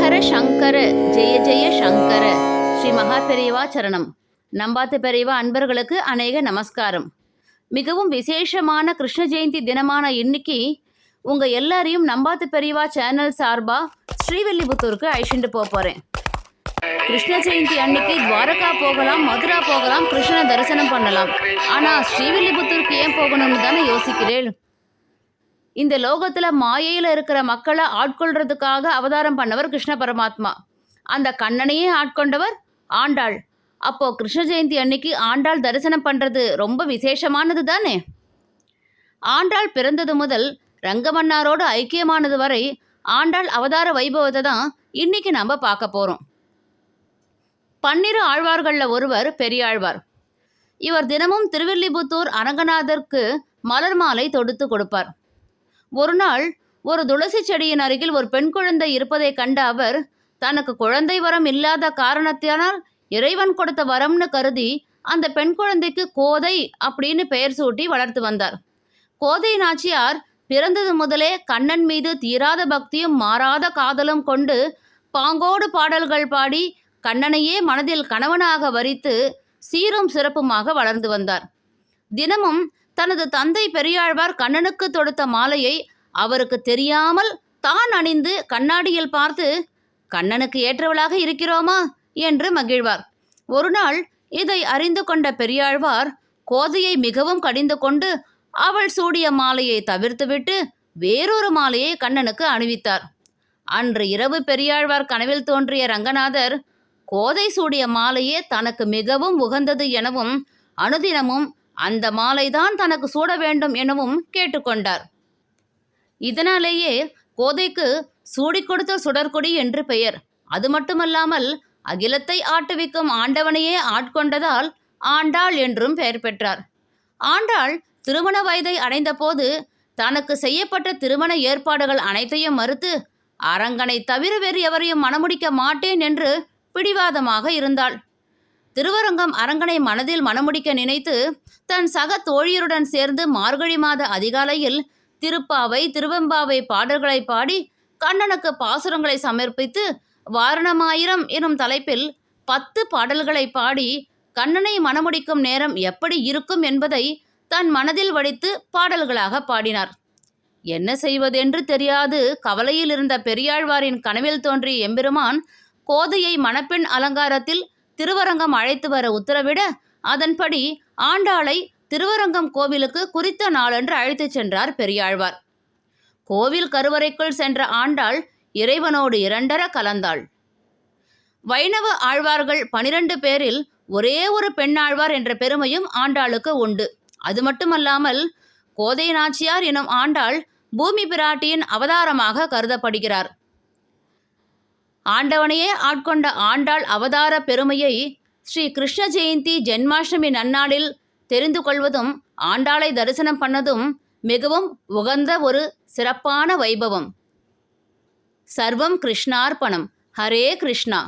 ஹர சங்கர ஜெய ஜெய சங்கர ஸ்ரீ மகா பெரியவா சரணம். நம்பாத்து பெரியவா அன்பர்களுக்கு அநேக நமஸ்காரம். மிகவும் விசேஷமான கிருஷ்ண ஜெயந்தி தினமான இன்னைக்கு உங்கள் எல்லாரையும் நம்பாத்து பெரியவா சேனல் சார்பாக ஸ்ரீவில்லிபுத்தூருக்கு அழைச்சிட்டு போகிறேன். கிருஷ்ண ஜெயந்தி அன்னைக்கு துவாரகா போகலாம், மதுரா போகலாம், கிருஷ்ணனை தரிசனம் பண்ணலாம். ஆனால் ஸ்ரீவில்லிபுத்தூருக்கு ஏன் போகணும்னு தானே யோசிக்கிறேன். இந்த லோகத்தில் மாயையில் இருக்கிற மக்களை ஆட்கொள்றதுக்காக அவதாரம் பண்ணவர் கிருஷ்ண பரமாத்மா. அந்த கண்ணனையே ஆட்கொண்டவர் ஆண்டாள். அப்போ கிருஷ்ண ஜெயந்தி அன்னைக்கு ஆண்டாள் தரிசனம் பண்ணுறது ரொம்ப விசேஷமானது தானே. ஆண்டாள் பிறந்தது முதல் ரங்கமன்னாரோடு ஐக்கியமானது வரை ஆண்டாள் அவதார வைபவத்தை தான் இன்னைக்கு நம்ம பார்க்க போகிறோம். 12 ஆழ்வார்களில் ஒருவர் பெரியாழ்வார். இவர் தினமும் திருவில்லிபுத்தூர் அரங்கநாதருக்கு மலர் மாலை தொடுத்து கொடுப்பார். ஒரு நாள் ஒரு துளசி செடியின் அருகில் ஒரு பெண் குழந்தை இருப்பதை கண்ட அவர் தனக்கு குழந்தை வரம் இல்லாத காரணத்தினால் இறைவன் கொடுத்த வரம்னு கருதி அந்த பெண் குழந்தைக்கு கோதை அப்படின்னு பெயர் சூட்டி வளர்த்து வந்தார். கோதை நாச்சியார் பிறந்தது முதலே கண்ணன் மீது தீராத பக்தியும் மாறாத காதலும் கொண்டு பாங்கோடு பாடல்கள் பாடி கண்ணனையே மனதில் கணவனாக வரித்து சீரும் சிறப்புமாக வளர்ந்து வந்தார். தினமும் தனது தந்தை பெரியாழ்வார் கண்ணனுக்கு தொடுத்த மாலையை அவருக்கு தெரியாமல் தான் அணிந்து கண்ணாடியில் பார்த்து கண்ணனுக்கு ஏற்றவளாக இருக்கிறோமா என்று மகிழ்வார். ஒரு நாள் இதை அறிந்து கொண்ட பெரியாழ்வார் கோதையை மிகவும் கடிந்து கொண்டு அவள் சூடிய மாலையை தவிர்த்துவிட்டு வேறொரு மாலையை கண்ணனுக்கு அணிவித்தார். அன்று இரவு பெரியாழ்வார் கனவில் தோன்றிய ரங்கநாதர் கோதை சூடிய மாலையே தனக்கு மிகவும் உகந்தது எனவும் அனுதினமும் அந்த மாலைதான் தனக்கு சூட வேண்டும் எனவும் கேட்டுக்கொண்டார். இதனாலேயே கோதைக்கு சூடி கொடுத்த சுடற்கொடி என்று பெயர். அது மட்டுமல்லாமல் அகிலத்தை ஆட்டுவிக்கும் ஆண்டவனையே ஆட்கொண்டதால் ஆண்டாள் என்றும் பெயர் பெற்றார். ஆண்டாள் திருமண வயதை அடைந்த போது தனக்கு செய்யப்பட்ட திருமண ஏற்பாடுகள் அனைத்தையும் மறுத்து அரங்கனை தவிர வேறு எவரையும் மணமுடிக்க மாட்டேன் என்று பிடிவாதமாக இருந்தாள். திருவரங்கம் அரங்கனை மனதில் மணமுடிக்க நினைத்து தன் சக தோழியருடன் சேர்ந்து மார்கழி மாத அதிகாலையில் திருப்பாவை திருவெம்பாவை பாடல்களை பாடி கண்ணனுக்கு பாசுரங்களை சமர்ப்பித்து வாரணமாயிரம் எனும் தலைப்பில் 10 பாடல்களை பாடி கண்ணனை மணமுடிக்கும் நேரம் எப்படி இருக்கும் என்பதை தன் மனதில் வடித்து பாடல்களாக பாடினார். என்ன செய்வதென்று தெரியாது கவலையில் இருந்த பெரியாழ்வாரின் கனவில் தோன்றிய எம்பெருமான் கோதையை மணப்பெண் அலங்காரத்தில் திருவரங்கம் அழைத்து வர உத்தரவிட அதன்படி ஆண்டாளை திருவரங்கம் கோவிலுக்கு குறித்த நாளன்று அழைத்துச் சென்றார் பெரியாழ்வார். கோவில் கருவறைக்குள் சென்ற ஆண்டாள் இறைவனோடு இரண்டர கலந்தாள். வைணவ ஆழ்வார்கள் 12 பேரில் ஒரே ஒரு பெண்ணாழ்வார் என்ற பெருமையும் ஆண்டாளுக்கு உண்டு. அது மட்டுமல்லாமல் கோதை நாச்சியார் எனும் ஆண்டாள் பூமி பிராட்டியின் அவதாரமாக கருதப்படுகிறார். ஆண்டவனையே ஆட்கொண்ட ஆண்டாள் அவதார பெருமையை ஸ்ரீ கிருஷ்ண ஜெயந்தி ஜென்மாஷ்டமி நன்னாளில் தெரிந்து கொள்வதும் ஆண்டாளை தரிசனம் பண்ணதும் மிகவும் உகந்த ஒரு சிறப்பான வைபவம். சர்வம் கிருஷ்ணார்ப்பணம். ஹரே கிருஷ்ணா.